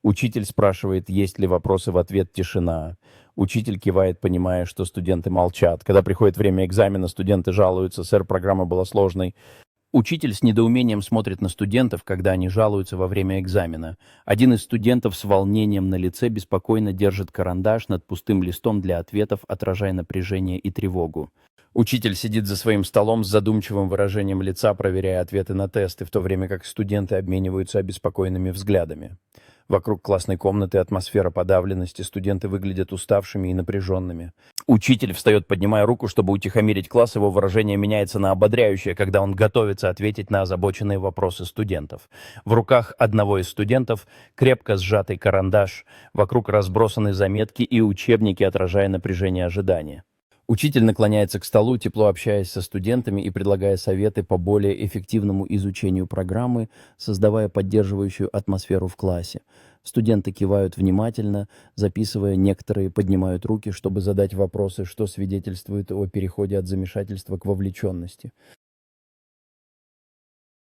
Учитель спрашивает, есть ли вопросы, в ответ тишина. Учитель кивает, понимая, что студенты молчат. Когда приходит время экзамена, студенты жалуются, сэр, программа была сложной. Учитель с недоумением смотрит на студентов, когда они жалуются во время экзамена. Один из студентов с волнением на лице беспокойно держит карандаш над пустым листом для ответов, отражая напряжение и тревогу. Учитель сидит за своим столом с задумчивым выражением лица, проверяя ответы на тесты, в то время как студенты обмениваются обеспокоенными взглядами. Вокруг классной комнаты атмосфера подавленности, студенты выглядят уставшими и напряженными. Учитель встает, поднимая руку, чтобы утихомирить класс, его выражение меняется на ободряющее, когда он готовится ответить на озабоченные вопросы студентов. В руках одного из студентов крепко сжатый карандаш, вокруг разбросаны заметки и учебники, отражая напряжение ожидания. Учитель наклоняется к столу, тепло общаясь со студентами и предлагая советы по более эффективному изучению программы, создавая поддерживающую атмосферу в классе. Студенты кивают внимательно, записывая, некоторые поднимают руки, чтобы задать вопросы, что свидетельствует о переходе от замешательства к вовлеченности.